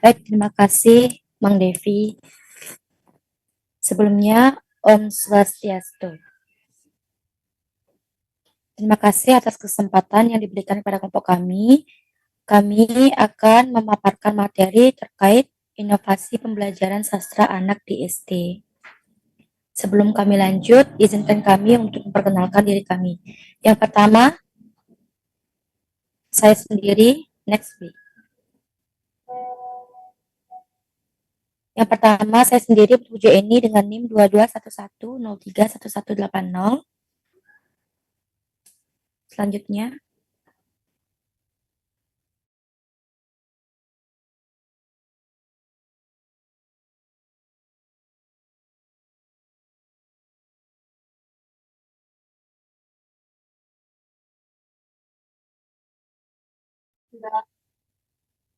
Baik, terima kasih Mang Devi. Sebelumnya, Om Swastiastu. Terima kasih atas kesempatan yang diberikan kepada kelompok kami. Kami akan memaparkan materi terkait inovasi pembelajaran sastra anak di SD. Sebelum kami lanjut, izinkan kami untuk memperkenalkan diri kami. Yang pertama, saya sendiri, next week. Yang pertama, saya sendiri Pujo Eni dengan NIM 2211031180. Selanjutnya,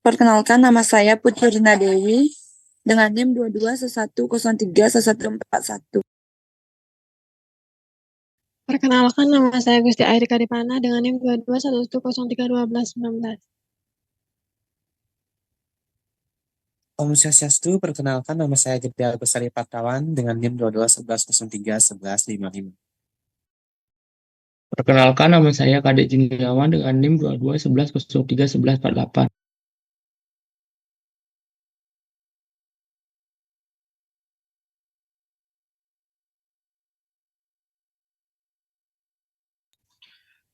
Perkenalkan, nama saya Putri Rina Dewi dengan NIM 2211031141. Perkenalkan, nama saya Gusti Airi Karipana dengan NIM 2211031219. Om Swastiastu, perkenalkan nama saya Gede Agusari Patawan dengan NIM 2211031155. Perkenalkan, nama saya Kadek Jiniawan dengan NIM 2211031148.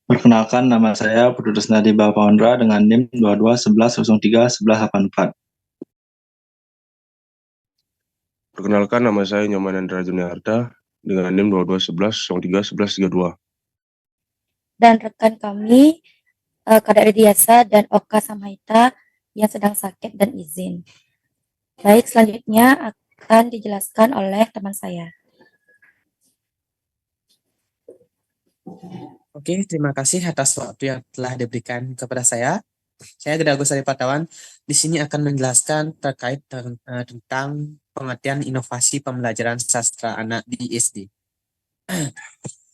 Perkenalkan, nama saya Putu Desnadi Bapawandra dengan NIM 2211031184. Perkenalkan, nama saya Nyoman Hendra Juniarta dengan NIM 2211031132. dan rekan kami, Kadek Ridiasa dan Oka Samhaita yang sedang sakit dan izin. Baik, selanjutnya akan dijelaskan oleh teman saya. Oke, terima kasih atas waktu yang telah diberikan kepada saya. Saya Gede Agusari Patawan di sini akan menjelaskan terkait tentang pengertian inovasi pembelajaran sastra anak di SD.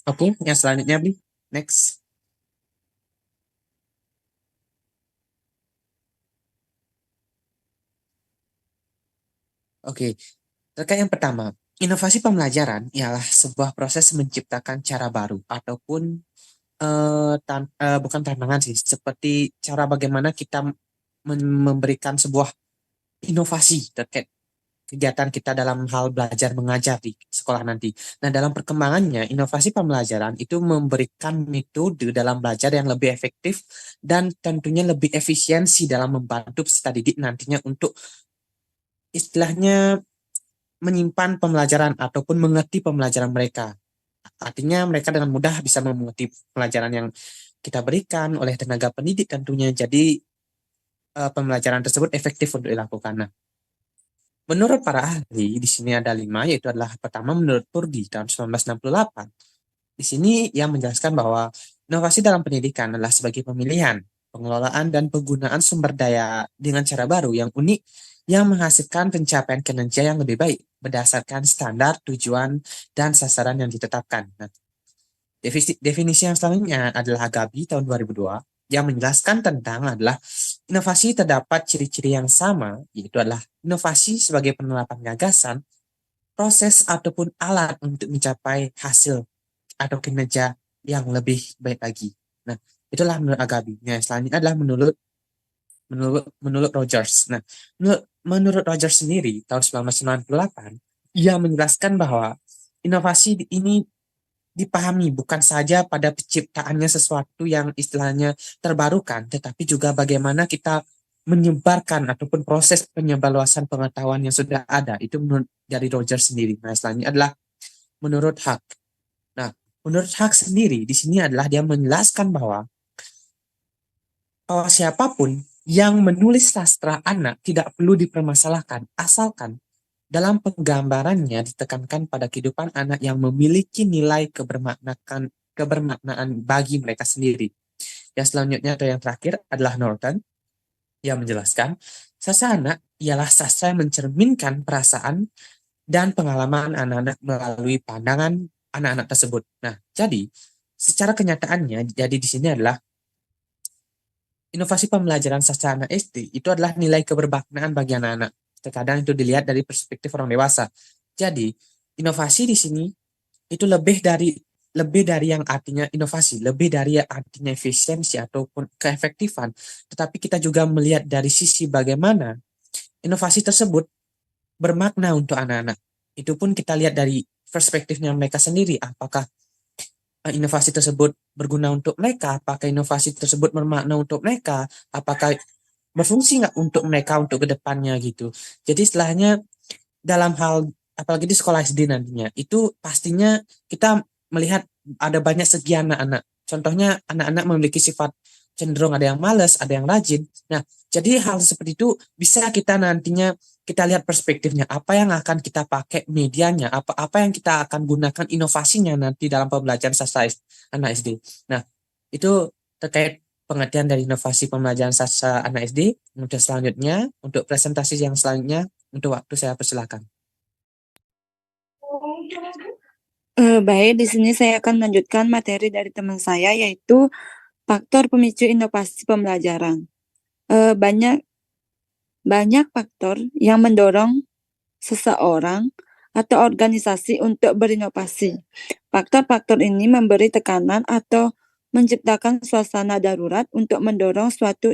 Oke, yang selanjutnya, Bli. Next. Oke, terkait yang pertama, inovasi pembelajaran ialah sebuah proses menciptakan cara baru ataupun bukan tantangan sih, seperti cara bagaimana kita memberikan sebuah inovasi terkait kegiatan kita dalam hal belajar mengajar di sekolah nanti. Nah, dalam perkembangannya, inovasi pembelajaran itu memberikan metode dalam belajar yang lebih efektif dan tentunya lebih efisiensi dalam membantu peserta didik nantinya untuk istilahnya menyimpan pembelajaran ataupun mengerti pembelajaran mereka. Artinya mereka dengan mudah bisa mengerti pelajaran yang kita berikan oleh tenaga pendidik tentunya. Jadi pembelajaran tersebut efektif untuk dilakukan. Nah, menurut para ahli, di sini ada 5, yaitu adalah pertama menurut Purdi tahun 1968. Di sini yang menjelaskan bahwa inovasi dalam pendidikan adalah sebagai pemilihan, pengelolaan, dan penggunaan sumber daya dengan cara baru yang unik yang menghasilkan pencapaian kinerja yang lebih baik berdasarkan standar, tujuan, dan sasaran yang ditetapkan. Nah, definisi yang selanjutnya adalah Gabi tahun 2002 yang menjelaskan tentang adalah inovasi terdapat ciri-ciri yang sama, yaitu adalah inovasi sebagai penerapan gagasan, proses ataupun alat untuk mencapai hasil atau kinerja yang lebih baik lagi. Nah, itulah menurut Agabi. Nah, selanjutnya adalah menurut Rogers. Nah, menurut Rogers sendiri tahun 1998, ia menjelaskan bahwa inovasi ini dipahami bukan saja pada penciptaannya sesuatu yang istilahnya terbarukan, tetapi juga bagaimana kita menyebarkan ataupun proses penyebarluasan pengetahuan yang sudah ada. Itu menurut dari Rogers sendiri. Nah, selanjutnya adalah menurut Huck. Nah, menurut Huck sendiri di sini adalah dia menjelaskan bahwa siapapun yang menulis sastra anak tidak perlu dipermasalahkan, asalkan dalam penggambarannya ditekankan pada kehidupan anak yang memiliki nilai kebermaknaan bagi mereka sendiri. Yang selanjutnya atau yang terakhir adalah Norton yang menjelaskan sastra anak ialah sastra yang mencerminkan perasaan dan pengalaman anak-anak melalui pandangan anak-anak tersebut. Nah, jadi secara kenyataannya jadi di sini adalah inovasi pembelajaran sastra anak SD itu adalah nilai kebermaknaan bagi anak-anak. Terkadang itu dilihat dari perspektif orang dewasa. Jadi, inovasi di sini itu lebih dari yang artinya inovasi, lebih dari yang artinya efisiensi ataupun keefektifan, tetapi kita juga melihat dari sisi bagaimana inovasi tersebut bermakna untuk anak-anak. Itu pun kita lihat dari perspektifnya mereka sendiri, apakah inovasi tersebut berguna untuk mereka, apakah inovasi tersebut bermakna untuk mereka, apakah berfungsi nggak untuk mereka untuk kedepannya gitu. Jadi istilahnya dalam hal apalagi di sekolah SD nantinya itu pastinya kita melihat ada banyak segi anak-anak. Contohnya anak-anak memiliki sifat cenderung ada yang malas, ada yang rajin. Nah, jadi hal seperti itu bisa kita nantinya kita lihat perspektifnya, apa yang akan kita pakai medianya, apa yang kita akan gunakan inovasinya nanti dalam pembelajaran sastra anak SD. Nah, itu terkait pengertian dari inovasi pembelajaran sastra anak SD. Kemudian selanjutnya, untuk presentasi yang selanjutnya, untuk waktu saya persilakan. Baik, di sini saya akan melanjutkan materi dari teman saya, yaitu faktor pemicu inovasi pembelajaran. Banyak faktor yang mendorong seseorang atau organisasi untuk berinovasi. Faktor-faktor ini memberi tekanan atau menciptakan suasana darurat untuk mendorong suatu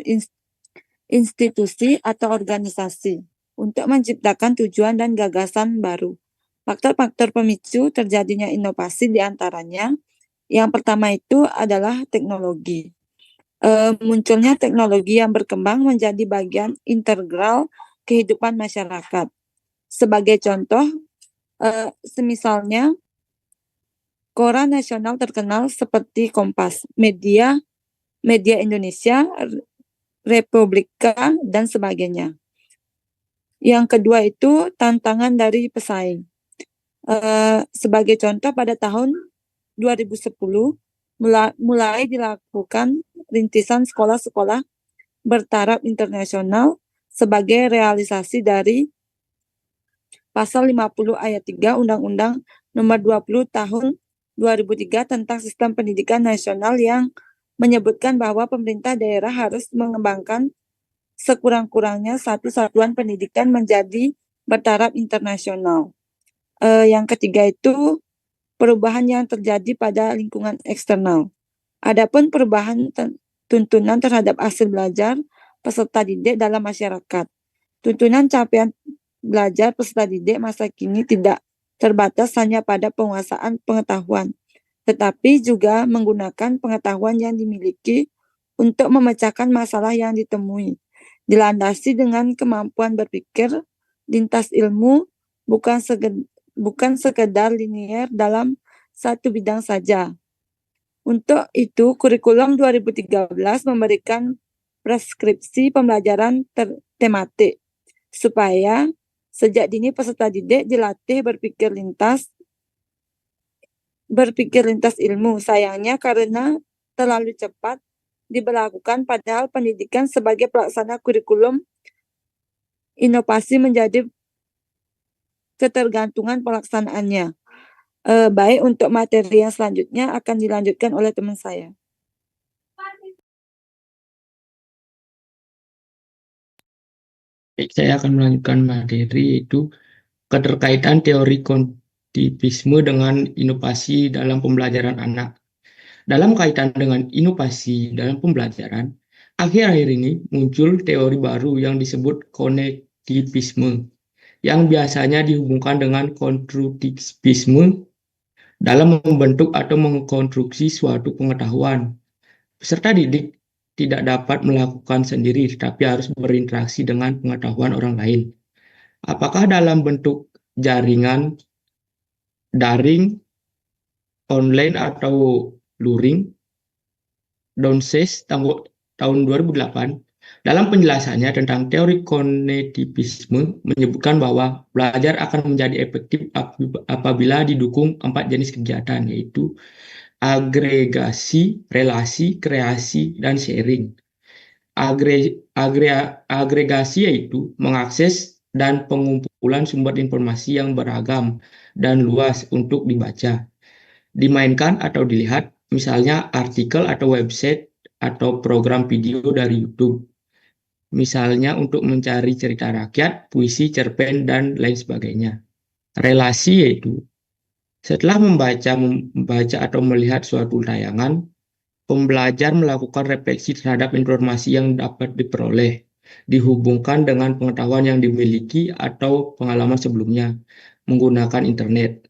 institusi atau organisasi untuk menciptakan tujuan dan gagasan baru. Faktor-faktor pemicu terjadinya inovasi diantaranya, yang pertama itu adalah teknologi. Munculnya teknologi yang berkembang menjadi bagian integral kehidupan masyarakat. Sebagai contoh, semisalnya koran nasional terkenal seperti Kompas, Media Indonesia, Republika, dan sebagainya. Yang kedua itu tantangan dari pesaing. Sebagai contoh, pada tahun 2010 mulai dilakukan rintisan sekolah-sekolah bertaraf internasional sebagai realisasi dari Pasal 50 ayat 3 Undang-Undang Nomor 20 Tahun 2003 tentang Sistem Pendidikan Nasional yang menyebutkan bahwa pemerintah daerah harus mengembangkan sekurang-kurangnya satu satuan pendidikan menjadi bertaraf internasional. Yang ketiga itu perubahan yang terjadi pada lingkungan eksternal. Adapun perubahan tuntunan terhadap hasil belajar peserta didik dalam masyarakat. Tuntunan capaian belajar peserta didik masa kini tidak terbatas hanya pada penguasaan pengetahuan, tetapi juga menggunakan pengetahuan yang dimiliki untuk memecahkan masalah yang ditemui, dilandasi dengan kemampuan berpikir lintas ilmu, bukan sekedar linier dalam satu bidang saja. Untuk itu, kurikulum 2013 memberikan preskripsi pembelajaran tematik supaya sejak dini peserta didik dilatih berpikir lintas ilmu. Sayangnya karena terlalu cepat diberlakukan, padahal pendidikan sebagai pelaksana kurikulum, inovasi menjadi ketergantungan pelaksanaannya. Baik, untuk materi yang selanjutnya akan dilanjutkan oleh teman saya. Baik, saya akan melanjutkan materi, yaitu keterkaitan teori kognitisme dengan inovasi dalam pembelajaran anak. Dalam kaitan dengan inovasi dalam pembelajaran, akhir-akhir ini muncul teori baru yang disebut kognitisme, yang biasanya dihubungkan dengan konstruktivisme dalam membentuk atau mengkonstruksi suatu pengetahuan. Peserta didik tidak dapat melakukan sendiri, tetapi harus berinteraksi dengan pengetahuan orang lain. Apakah dalam bentuk jaringan, daring, online, atau luring? Donses tahun 2008 dalam penjelasannya tentang teori kognitivisme menyebutkan bahwa belajar akan menjadi efektif apabila didukung 4 jenis kegiatan, yaitu agregasi, relasi, kreasi, dan sharing. Agregasi yaitu mengakses dan pengumpulan sumber informasi yang beragam dan luas untuk dibaca, dimainkan atau dilihat, misalnya artikel atau website atau program video dari YouTube. Misalnya untuk mencari cerita rakyat, puisi, cerpen, dan lain sebagainya. Relasi yaitu setelah membaca atau melihat suatu tayangan, pembelajar melakukan refleksi terhadap informasi yang dapat diperoleh, dihubungkan dengan pengetahuan yang dimiliki atau pengalaman sebelumnya menggunakan internet.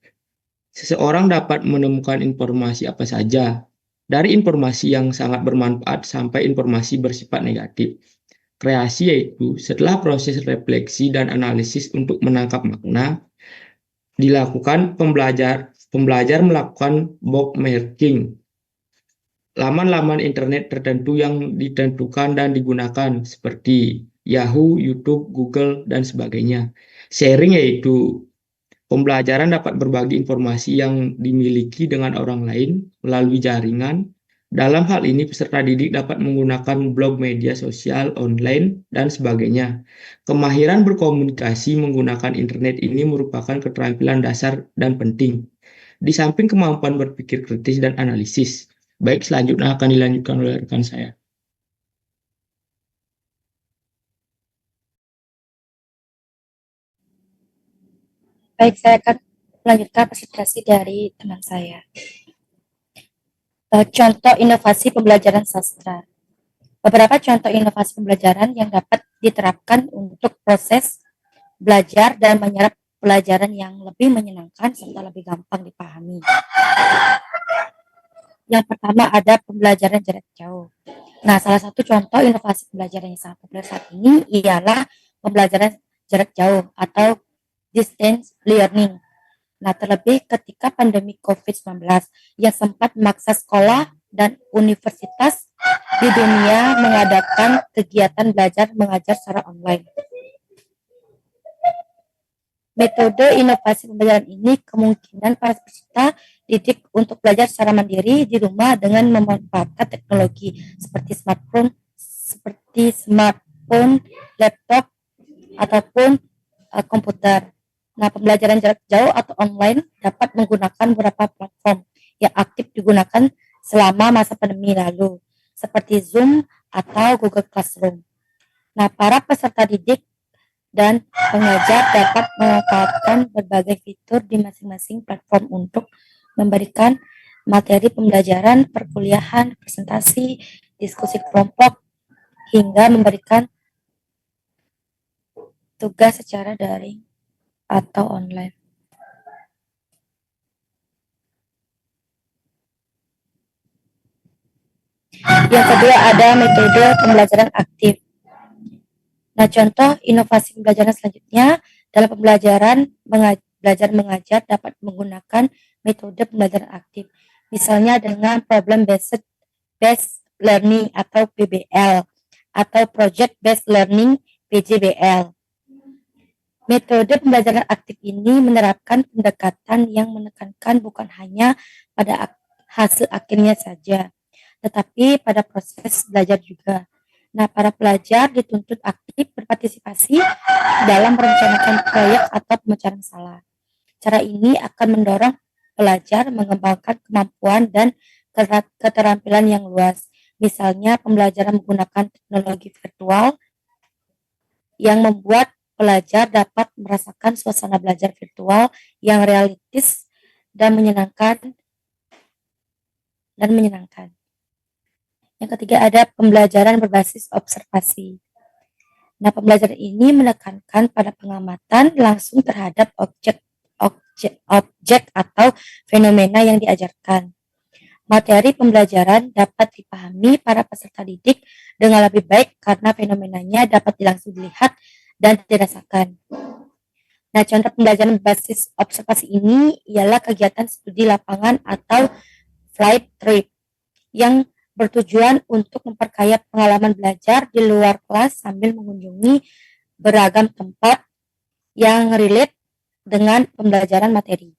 Seseorang dapat menemukan informasi apa saja, dari informasi yang sangat bermanfaat sampai informasi bersifat negatif. Kreasi yaitu setelah proses refleksi dan analisis untuk menangkap makna, dilakukan pembelajar melakukan bookmarking laman-laman internet tertentu yang ditentukan dan digunakan seperti Yahoo, YouTube, Google, dan sebagainya. Sharing yaitu pembelajaran dapat berbagi informasi yang dimiliki dengan orang lain melalui jaringan. Dalam hal ini, peserta didik dapat menggunakan blog, media sosial, online, dan sebagainya. Kemahiran berkomunikasi menggunakan internet ini merupakan keterampilan dasar dan penting. Di samping kemampuan berpikir kritis dan analisis. Baik, selanjutnya akan dilanjutkan oleh rekan saya. Baik, saya akan melanjutkan presentasi dari teman saya. Contoh inovasi pembelajaran sastra. Beberapa contoh inovasi pembelajaran yang dapat diterapkan untuk proses belajar dan menyerap pelajaran yang lebih menyenangkan serta lebih gampang dipahami. Yang pertama ada pembelajaran jarak jauh. Nah, salah satu contoh inovasi pembelajaran yang sangat populer saat ini ialah pembelajaran jarak jauh atau distance learning. Nah, terlebih ketika pandemi COVID-19 yang sempat memaksa sekolah dan universitas di dunia mengadakan kegiatan belajar mengajar secara online. Metode inovasi pembelajaran ini kemungkinan para peserta didik untuk belajar secara mandiri di rumah dengan memanfaatkan teknologi seperti smartphone, laptop, ataupun komputer. Nah, pembelajaran jarak jauh atau online dapat menggunakan beberapa platform yang aktif digunakan selama masa pandemi lalu, seperti Zoom atau Google Classroom. Nah, para peserta didik dan pengajar dapat memanfaatkan berbagai fitur di masing-masing platform untuk memberikan materi pembelajaran, perkuliahan, presentasi, diskusi kelompok, hingga memberikan tugas secara daring atau online. Yang kedua ada metode pembelajaran aktif. Nah, contoh inovasi pembelajaran selanjutnya dalam pembelajaran belajar mengajar dapat menggunakan metode pembelajaran aktif. Misalnya dengan problem based learning atau PBL atau project based learning PJBL. Metode pembelajaran aktif ini menerapkan pendekatan yang menekankan bukan hanya pada hasil akhirnya saja, tetapi pada proses belajar juga. Nah, para pelajar dituntut aktif berpartisipasi dalam merencanakan proyek atau pemecahan masalah. Cara ini akan mendorong pelajar mengembangkan kemampuan dan keterampilan yang luas. Misalnya, pembelajaran menggunakan teknologi virtual yang membuat pelajar dapat merasakan suasana belajar virtual yang realistis dan menyenangkan. Yang ketiga ada pembelajaran berbasis observasi. Nah, pembelajaran ini menekankan pada pengamatan langsung terhadap objek atau fenomena yang diajarkan. Materi pembelajaran dapat dipahami para peserta didik dengan lebih baik karena fenomenanya dapat langsung dilihat dan dirasakan. Nah, contoh pembelajaran berbasis observasi ini ialah kegiatan studi lapangan atau flight trip yang bertujuan untuk memperkaya pengalaman belajar di luar kelas sambil mengunjungi beragam tempat yang relate dengan pembelajaran materi.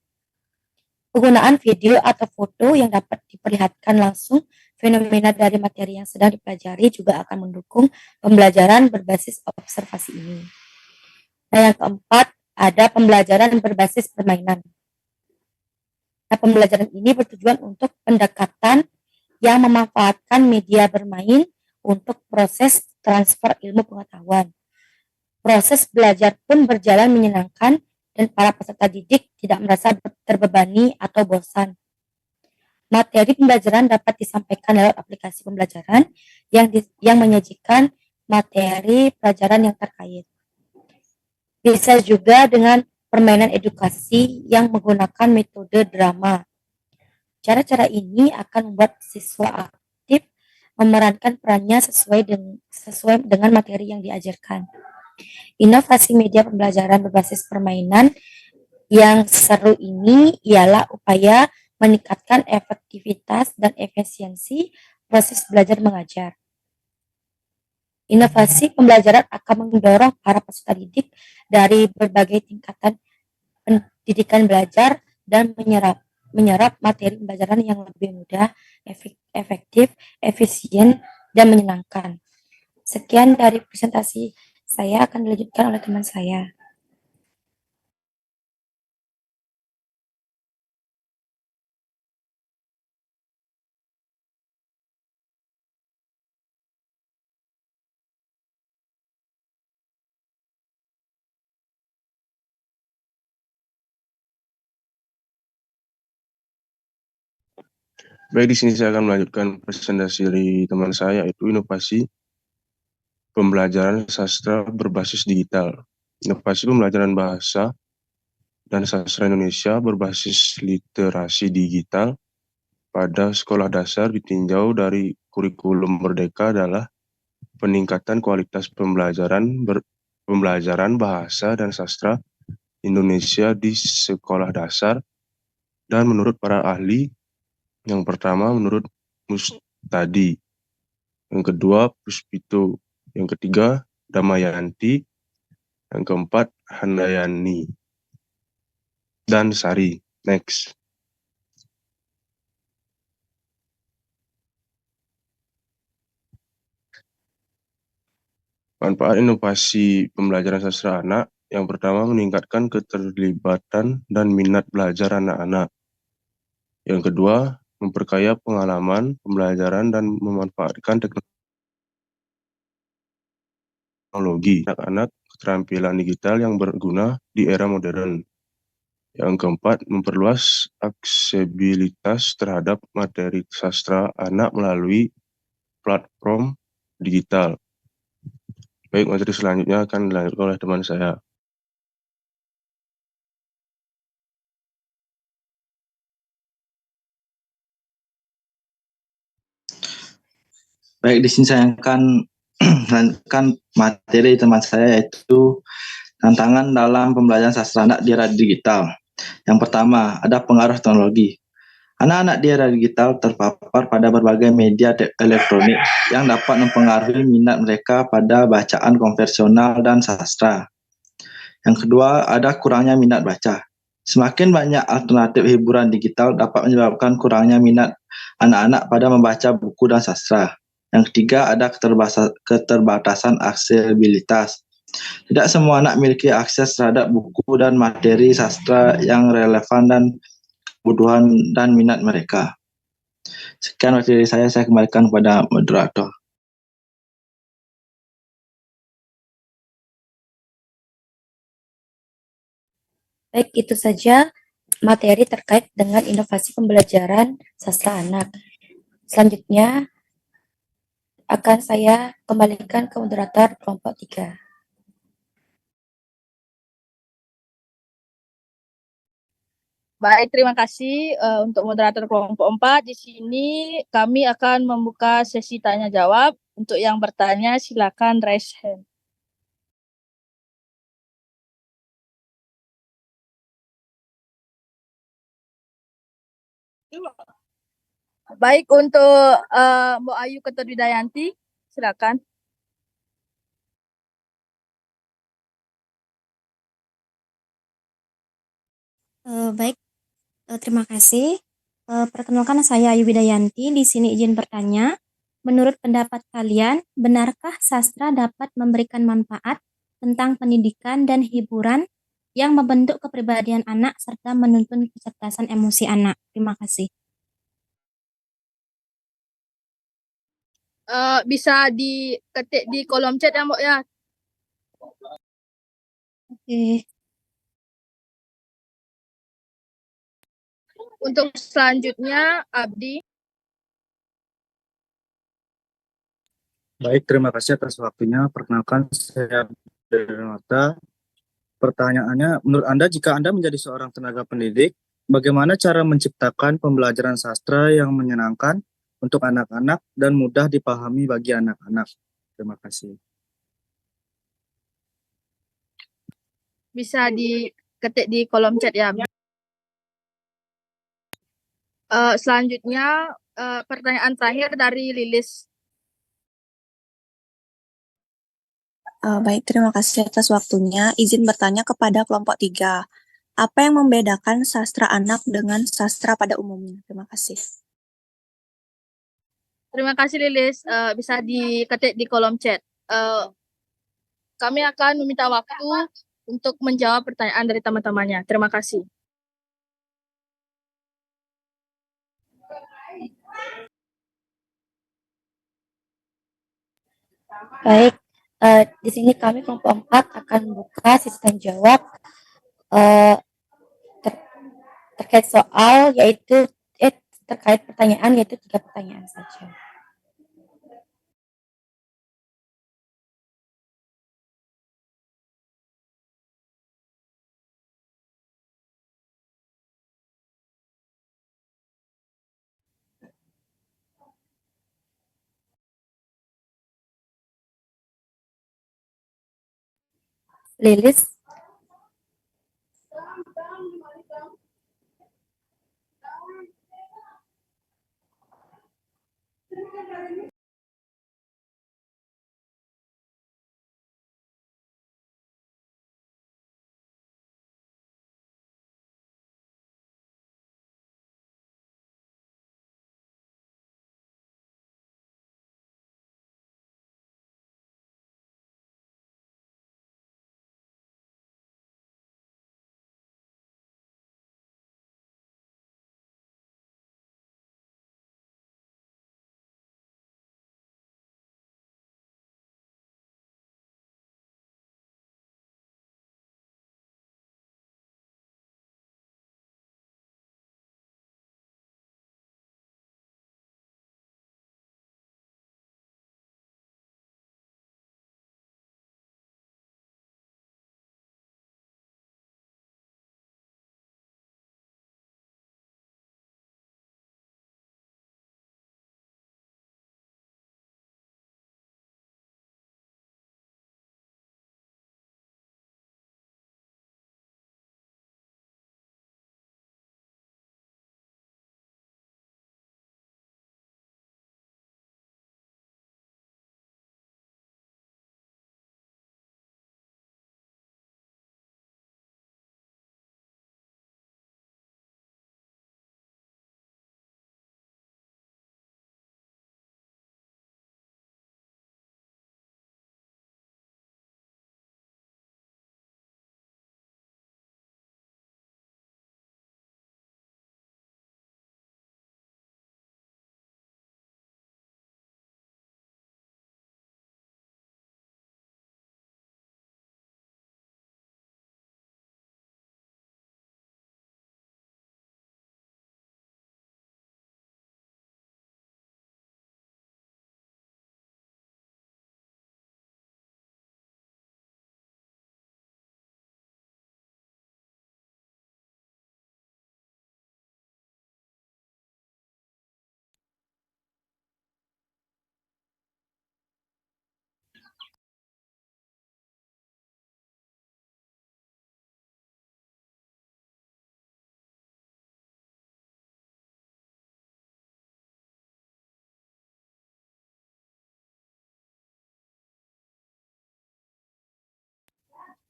Penggunaan video atau foto yang dapat diperlihatkan langsung fenomena dari materi yang sedang dipelajari juga akan mendukung pembelajaran berbasis observasi ini. Nah, yang keempat ada pembelajaran berbasis permainan. Nah, pembelajaran ini bertujuan untuk pendekatan yang memanfaatkan media bermain untuk proses transfer ilmu pengetahuan. Proses belajar pun berjalan menyenangkan dan para peserta didik tidak merasa terbebani atau bosan. Materi pembelajaran dapat disampaikan lewat aplikasi pembelajaran yang menyajikan materi pelajaran yang terkait. Bisa juga dengan permainan edukasi yang menggunakan metode drama. Cara-cara ini akan membuat siswa aktif memerankan perannya sesuai dengan materi yang diajarkan. Inovasi media pembelajaran berbasis permainan yang seru ini ialah upaya meningkatkan efektivitas dan efisiensi proses belajar mengajar. Inovasi pembelajaran akan mendorong para peserta didik dari berbagai tingkatan pendidikan belajar dan menyerap materi pembelajaran yang lebih mudah, efektif, efisien, dan menyenangkan. Sekian dari presentasi saya, akan dilanjutkan oleh teman saya. Baik, di sini saya akan melanjutkan presentasi dari teman saya, yaitu inovasi pembelajaran sastra berbasis digital. Inovasi pembelajaran bahasa dan sastra Indonesia berbasis literasi digital pada sekolah dasar ditinjau dari kurikulum Merdeka adalah peningkatan kualitas pembelajaran bahasa dan sastra Indonesia di sekolah dasar. Dan menurut para ahli, yang pertama menurut Mustadi, yang kedua Puspito, yang ketiga Damayanti, yang keempat Handayani dan Sari. Next. Manfaat inovasi pembelajaran sastra anak. Yang pertama, meningkatkan keterlibatan dan minat belajar anak-anak. Yang kedua, memperkaya pengalaman pembelajaran dan memanfaatkan teknologi anak-anak, keterampilan digital yang berguna di era modern. Yang keempat, memperluas aksesibilitas terhadap materi sastra anak melalui platform digital. Baik, materi selanjutnya akan dilanjutkan oleh teman saya. Baik, di sini saya akan melanjutkan materi teman saya, yaitu tantangan dalam pembelajaran sastra anak di era digital. Yang pertama, ada pengaruh teknologi. Anak-anak di era digital terpapar pada berbagai media elektronik yang dapat mempengaruhi minat mereka pada bacaan konvensional dan sastra. Yang kedua, ada kurangnya minat baca. Semakin banyak alternatif hiburan digital dapat menyebabkan kurangnya minat anak-anak pada membaca buku dan sastra. Yang ketiga, ada keterbatasan aksesibilitas. Tidak semua anak memiliki akses terhadap buku dan materi sastra yang relevan dan kebutuhan dan minat mereka. Sekian materi saya kembalikan kepada moderator. Baik, itu saja materi terkait dengan inovasi pembelajaran sastra anak. Selanjutnya akan saya kembalikan ke moderator kelompok 3. Baik, terima kasih untuk moderator kelompok 4. Di sini kami akan membuka sesi tanya jawab. Untuk yang bertanya silakan raise hand. Baik, untuk Mbak Ayu Keterwidayanti, silakan. Baik, terima kasih. Perkenalkan, saya Ayu Widayanti. Di sini izin bertanya. Menurut pendapat kalian, benarkah sastra dapat memberikan manfaat tentang pendidikan dan hiburan yang membentuk kepribadian anak serta menuntun kecerdasan emosi anak? Terima kasih. Bisa diketik di kolom chat ya Mbok ya. Oke. Untuk selanjutnya Abdi. Baik, terima kasih atas waktunya. Perkenalkan, saya Renata. Pertanyaannya, menurut Anda, jika Anda menjadi seorang tenaga pendidik, bagaimana cara menciptakan pembelajaran sastra yang menyenangkan untuk anak-anak dan mudah dipahami bagi anak-anak? Terima kasih. Bisa diketik di kolom chat ya. Selanjutnya pertanyaan terakhir dari Lilis. Baik, terima kasih atas waktunya. Izin bertanya kepada kelompok 3. Apa yang membedakan sastra anak dengan sastra pada umumnya? Terima kasih. Terima kasih Lilis. Bisa diketik di kolom chat. Kami akan meminta waktu untuk menjawab pertanyaan dari teman-temannya. Terima kasih. Baik, di sini kami kelompok 4 akan membuka sistem jawab terkait soal yaitu terkait pertanyaan yaitu 3 pertanyaan saja. Lilis.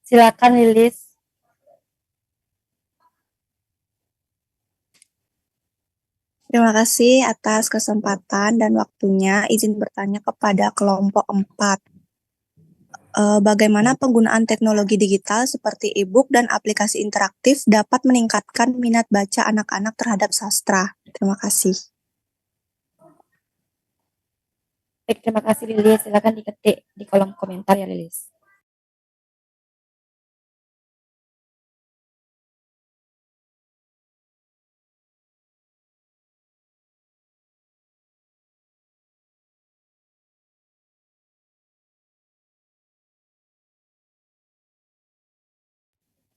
Silakan Lilis. Terima kasih atas kesempatan dan waktunya. Izin bertanya kepada kelompok 4. Bagaimana penggunaan teknologi digital seperti e-book dan aplikasi interaktif dapat meningkatkan minat baca anak-anak terhadap sastra? Terima kasih. Baik, terima kasih Lilis. Silakan diketik di kolom komentar ya Lilis.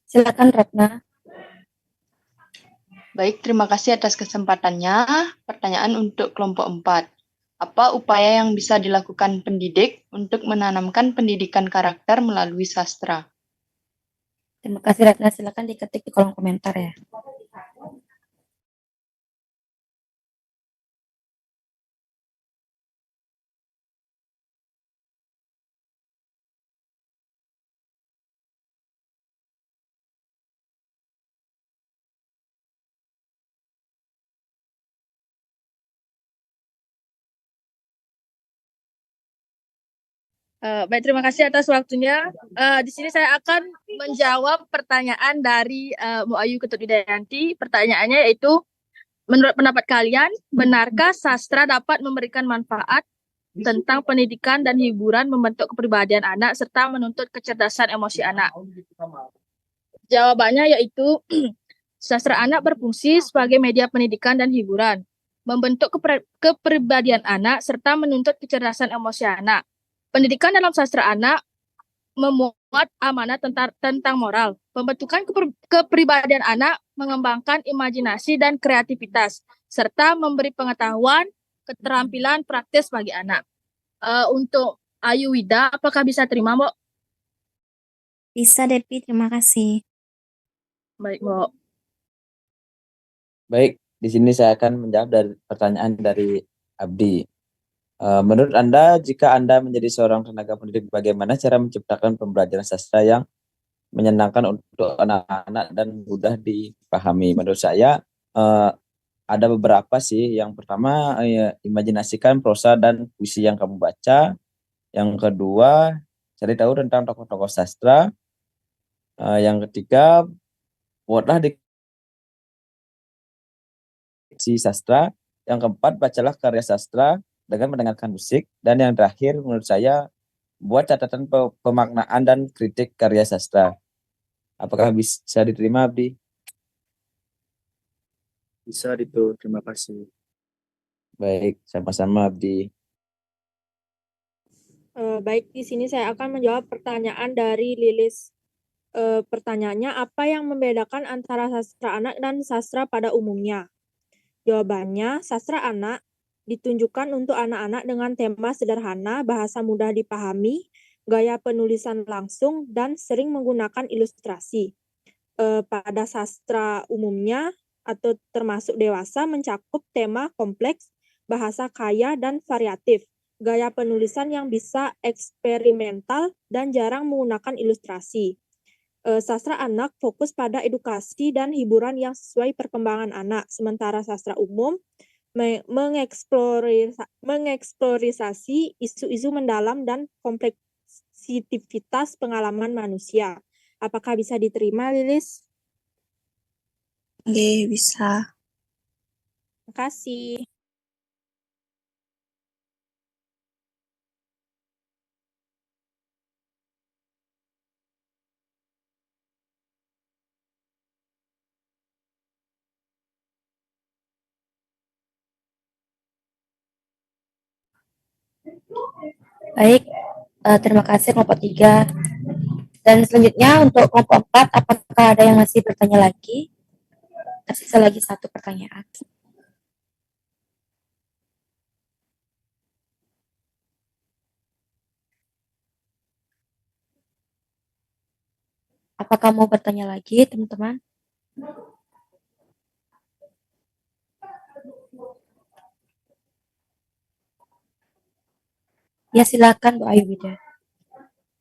Silakan Ratna. Baik, terima kasih atas kesempatannya. Pertanyaan untuk kelompok 4. Apa upaya yang bisa dilakukan pendidik untuk menanamkan pendidikan karakter melalui sastra? Terima kasih Ratna. Silakan diketik di kolom komentar ya. Baik, terima kasih atas waktunya. Di sini saya akan menjawab pertanyaan dari Bu Ayu Ketut Widayanti. Pertanyaannya yaitu, menurut pendapat kalian, benarkah sastra dapat memberikan manfaat tentang pendidikan dan hiburan, membentuk kepribadian anak, serta menuntut kecerdasan emosi anak? Jawabannya yaitu, sastra anak berfungsi sebagai media pendidikan dan hiburan, membentuk kepribadian anak, serta menuntut kecerdasan emosi anak. Pendidikan dalam sastra anak memuat amanat tentang moral. Pembentukan kepribadian anak mengembangkan imajinasi dan kreativitas, serta memberi pengetahuan, keterampilan praktis bagi anak. Untuk Ayu Wida, apakah bisa terima, Mbok? Bisa, Depi. Terima kasih. Baik, Mbok. Baik, di sini saya akan menjawab dari pertanyaan dari Abdi. Menurut Anda, jika Anda menjadi seorang tenaga pendidik, bagaimana cara menciptakan pembelajaran sastra yang menyenangkan untuk anak-anak dan mudah dipahami? Menurut saya, ada beberapa sih. Yang pertama, imajinasikan prosa dan puisi yang kamu baca. Yang kedua, cari tahu tentang tokoh-tokoh sastra. Yang ketiga, buatlah diksi sastra. Yang keempat, bacalah karya sastra dengan mendengarkan musik. Dan yang terakhir, menurut saya, buat catatan pemaknaan dan kritik karya sastra. Apakah bisa diterima, Abdi? Bisa itu, terima kasih. Baik, sama-sama, Abdi. Baik, di sini saya akan menjawab pertanyaan dari Lilis. Pertanyaannya, apa yang membedakan antara sastra anak dan sastra pada umumnya? Jawabannya, sastra anak ditunjukkan untuk anak-anak dengan tema sederhana, bahasa mudah dipahami, gaya penulisan langsung, dan sering menggunakan ilustrasi. Pada sastra umumnya atau termasuk dewasa mencakup tema kompleks, bahasa kaya dan variatif, gaya penulisan yang bisa eksperimental dan jarang menggunakan ilustrasi. Sastra anak fokus pada edukasi dan hiburan yang sesuai perkembangan anak, sementara sastra umum mengeksplorisasi isu-isu mendalam dan kompleksitas pengalaman manusia. Apakah bisa diterima, Lilis? Oke, bisa. Terima kasih. Baik, terima kasih kelompok 3. Dan selanjutnya untuk kelompok 4, apakah ada yang masih bertanya lagi? Tersisa lagi 1 pertanyaan. Apakah mau bertanya lagi, teman-teman? Ya, silakan Bu Ayu Wida.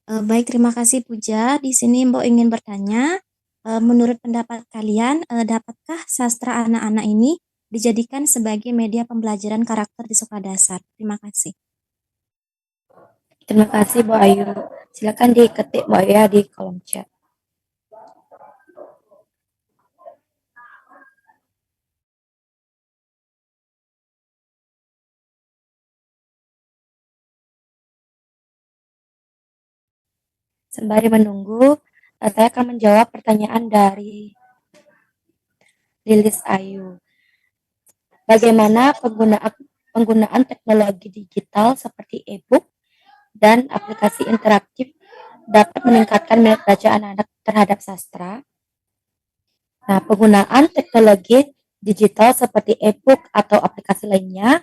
Baik, terima kasih Puja. Di sini Mbok ingin bertanya, menurut pendapat kalian, dapatkah sastra anak-anak ini dijadikan sebagai media pembelajaran karakter di sekolah dasar? Terima kasih. Terima kasih Bu Ayu. Silakan diketik Bu Ayu ya di kolom chat. Sembari menunggu, saya akan menjawab pertanyaan dari Lilis Ayu. Bagaimana penggunaan teknologi digital seperti e-book dan aplikasi interaktif dapat meningkatkan minat baca anak-anak terhadap sastra? Nah, penggunaan teknologi digital seperti e-book atau aplikasi lainnya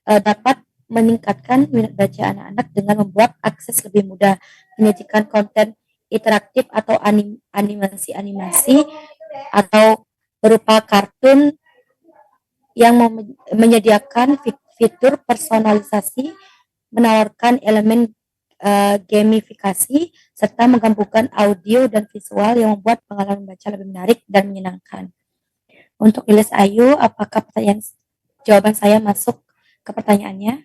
dapat meningkatkan minat baca anak-anak dengan membuat akses lebih mudah, menyajikan konten interaktif atau animasi-animasi atau berupa kartun yang menyediakan fitur personalisasi, menawarkan elemen gamifikasi, serta menggabungkan audio dan visual yang membuat pengalaman baca lebih menarik dan menyenangkan. Untuk Lilis Ayu, apakah jawaban saya masuk ke pertanyaannya?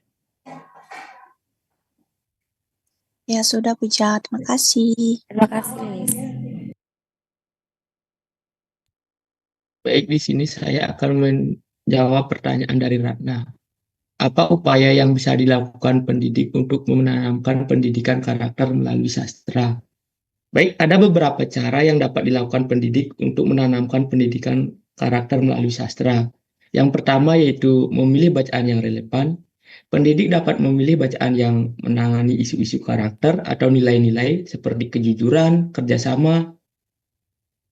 Ya sudah, Puja. Terima kasih. Terima kasih, Lilis. Baik, di sini saya akan menjawab pertanyaan dari Ratna. Apa upaya yang bisa dilakukan pendidik untuk menanamkan pendidikan karakter melalui sastra? Baik, ada beberapa cara yang dapat dilakukan pendidik untuk menanamkan pendidikan karakter melalui sastra. Yang pertama yaitu memilih bacaan yang relevan. Pendidik dapat memilih bacaan yang menangani isu-isu karakter atau nilai-nilai seperti kejujuran, kerjasama,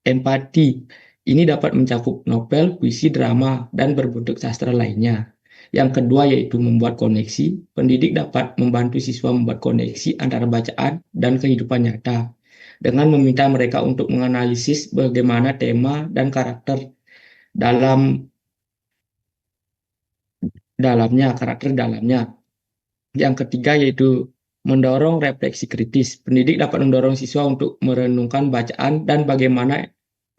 empati. Ini dapat mencakup novel, puisi, drama, dan berbentuk sastra lainnya. Yang kedua yaitu membuat koneksi. Pendidik dapat membantu siswa membuat koneksi antara bacaan dan kehidupan nyata dengan meminta mereka untuk menganalisis bagaimana tema dan karakter dalamnya. Yang ketiga yaitu mendorong refleksi kritis. Pendidik dapat mendorong siswa untuk merenungkan bacaan dan bagaimana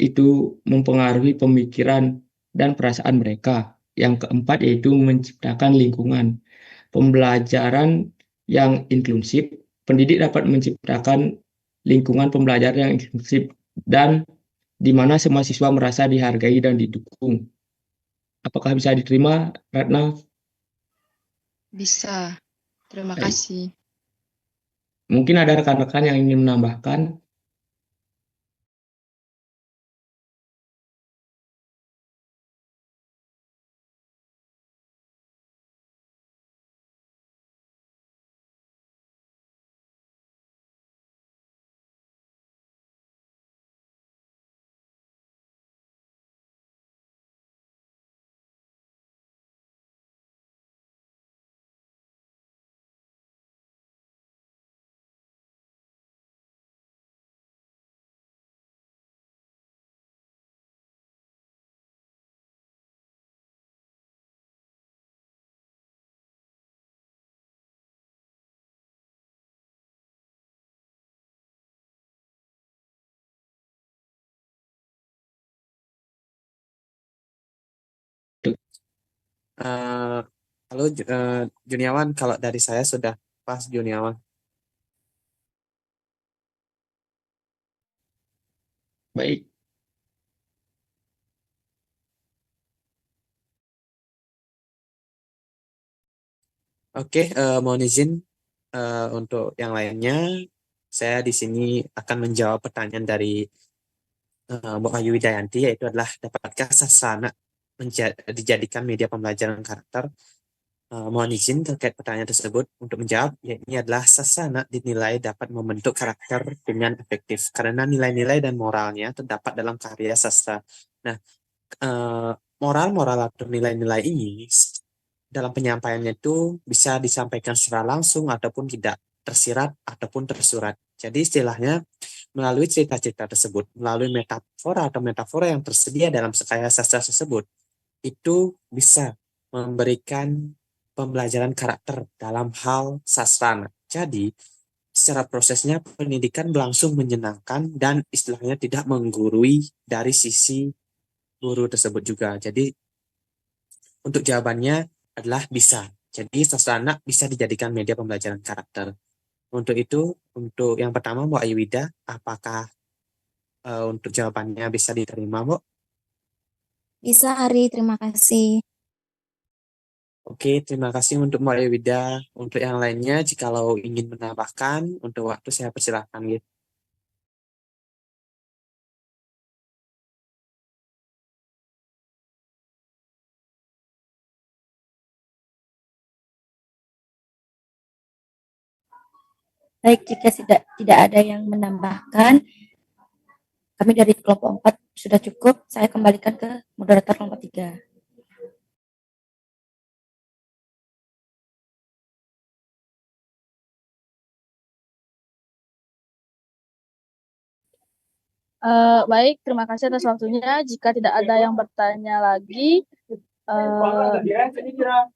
itu mempengaruhi pemikiran dan perasaan mereka. Yang keempat yaitu menciptakan lingkungan pembelajaran yang inklusif. Pendidik dapat menciptakan lingkungan pembelajaran yang inklusif dan di mana semua siswa merasa dihargai dan didukung. Apakah bisa diterima, Ratna? Bisa. Terima Baik. kasih. Mungkin ada rekan-rekan yang ingin menambahkan. Halo Juniawan, kalau dari saya sudah pas Juniawan. Baik. Oke, mohon izin untuk yang lainnya. Saya di sini akan menjawab pertanyaan dari Mbak Ayu Widayanti, yaitu adalah dapatkah sasana dijadikan media pembelajaran karakter? Mohon izin terkait pertanyaan tersebut untuk menjawab, ini adalah sasana dinilai dapat membentuk karakter dengan efektif karena nilai-nilai dan moralnya terdapat dalam karya sastra. Nah, moral-moral atau nilai-nilai ini dalam penyampaiannya itu bisa disampaikan secara langsung ataupun tidak, tersirat ataupun tersurat. Jadi istilahnya melalui cerita-cerita tersebut, melalui metafora yang tersedia dalam sekaya sastra tersebut, itu bisa memberikan pembelajaran karakter dalam hal sastra. Jadi, secara prosesnya pendidikan berlangsung menyenangkan dan istilahnya tidak menggurui dari sisi guru tersebut juga. Jadi, untuk jawabannya adalah bisa. Jadi, sastra anak bisa dijadikan media pembelajaran karakter. Untuk itu, untuk yang pertama, Mbak Ayuwida, apakah untuk jawabannya bisa diterima, Mbak? Bisa, Ari. Terima kasih. Oke, terima kasih untuk Mbak Ewida. Untuk yang lainnya, jikalau ingin menambahkan, untuk waktu saya persilahkan gitu. Baik, jika tidak ada yang menambahkan, kami dari kelompok 4 sudah cukup. Saya kembalikan ke moderator kelompok 3. Baik, terima kasih atas waktunya. Jika tidak ada yang bertanya lagi,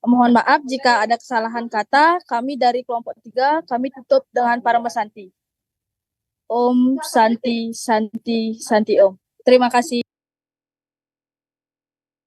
mohon maaf jika ada kesalahan kata. Kami dari kelompok 3, kami tutup dengan Parama Santi. Om Santi Santi Santi Om. Terima kasih.